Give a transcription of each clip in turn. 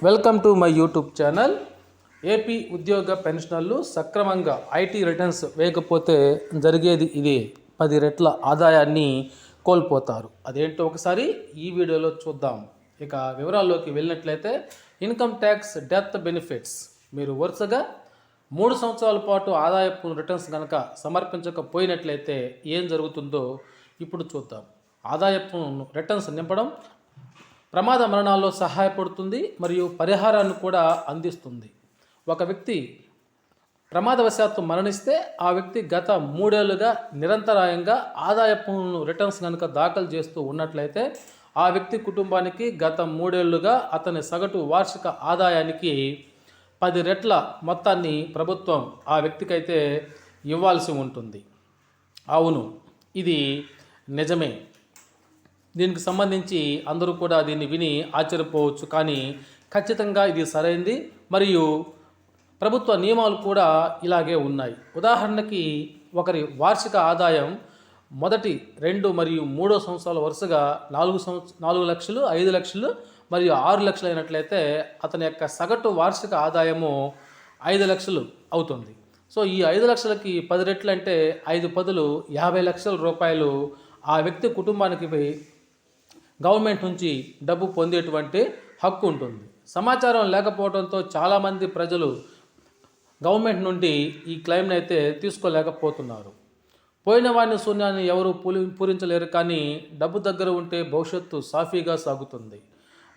Welcome to my YouTube channel. AP ఉద్యోగ పెన్షనర్లు సక్రమంగా ఐటీ రిటర్న్స్ వేయకపోతే జరిగేది ఇదే, 10 రెట్ల ఆదాయాన్ని కోల్పోతారు. అదేంటో ఒకసారి ఈ వీడియోలో చూద్దాం. ఇక వివరాల్లోకి వెళ్ళినట్లయితే, ఇన్కమ్ ట్యాక్స్ డెత్ బెనిఫిట్స్. మీరు వరుసగా 3 సంవత్సరాల పాటు ఆదాయపు రిటర్న్స్ కనుక సమర్పించకపోయినట్లయితే ఏం జరుగుతుందో ఇప్పుడు చూద్దాం. ఆదాయపు రిటర్న్స్ నింపడం ప్రమాద మరణాల్లో సహాయపడుతుంది మరియు పరిహారాన్ని కూడా అందిస్తుంది. ఒక వ్యక్తి ప్రమాదవశాత్తు మరణిస్తే ఆ వ్యక్తి గత 3 ఏళ్లుగా నిరంతరాయంగా ఆదాయపు రిటర్న్స్ కనుక దాఖలు చేస్తూ ఉన్నట్లయితే ఆ వ్యక్తి కుటుంబానికి గత 3 ఏళ్లుగా అతని సగటు వార్షిక ఆదాయానికి 10 రెట్ల మొత్తాన్ని ప్రభుత్వం ఆ వ్యక్తికైతే ఇవ్వాల్సి ఉంటుంది. అవును, ఇది నిజమే. దీనికి సంబంధించి అందరూ కూడా దీన్ని విని ఆశ్చర్యపోవచ్చు, కానీ ఖచ్చితంగా ఇది సరైంది. మరియు ప్రభుత్వ నియమాలు కూడా ఇలాగే ఉన్నాయి. ఉదాహరణకి ఒకరి వార్షిక ఆదాయం మొదటి 2 మరియు 3 సంవత్సరాల వరుసగా 4 లక్షలు, 5 లక్షలు మరియు 6 లక్షలు అయినట్లయితే అతని యొక్క సగటు వార్షిక ఆదాయము 5 లక్షలు అవుతుంది. సో ఈ 5 లక్షలకి 10 రెట్లు అంటే 5 పదులు 50 లక్షల రూపాయలు ఆ వ్యక్తి కుటుంబానికి గవర్నమెంట్ నుంచి డబ్బు పొందేటువంటి హక్కు ఉంటుంది. సమాచారం లేకపోవడంతో చాలామంది ప్రజలు గవర్నమెంట్ నుండి ఈ క్లెయిమ్ని అయితే తీసుకోలేకపోతున్నారు. పోయిన వాడిని శూన్యాన్ని ఎవరు పూరించలేరు, కానీ డబ్బు దగ్గర ఉంటే భవిష్యత్తు సాఫీగా సాగుతుంది.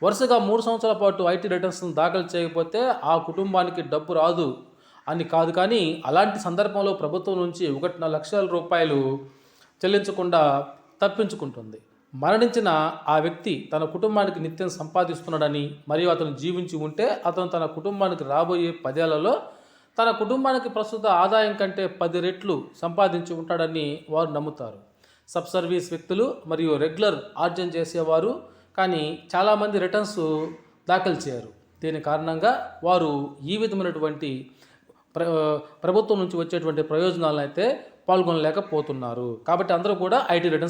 వరుసగా 3 సంవత్సరాల పాటు ఐటీ రిటర్న్స్ దాఖలు చేయకపోతే ఆ కుటుంబానికి డబ్బు రాదు అని కాదు, కానీ అలాంటి సందర్భంలో ప్రభుత్వం నుంచి 1.5 లక్షల రూపాయలు చెల్లించకుండా తప్పించుకుంటుంది. మరణించిన ఆ వ్యక్తి తన కుటుంబానికి నిత్యం సంపాదిస్తున్నాడని మరియు అతను జీవించి ఉంటే అతను తన కుటుంబానికి రాబోయే 10 ఏళ్లలో తన కుటుంబానికి ప్రస్తుత ఆదాయం కంటే 10 రెట్లు సంపాదించి ఉంటాడని వారు నమ్ముతారు. సబ్ సర్వీస్ వ్యక్తులు మరియు రెగ్యులర్ ఆర్జన చేసేవారు కానీ చాలామంది రిటర్న్స్ దాఖలు చేయరు. దీని కారణంగా వారు ఈ విధమైనటువంటి ప్రభుత్వం నుంచి వచ్చేటువంటి ప్రయోజనాలను అయితే పాల్గొనలేకపోతున్నారు. కాబట్టి అందరూ కూడా ఐటీ రిటర్న్స్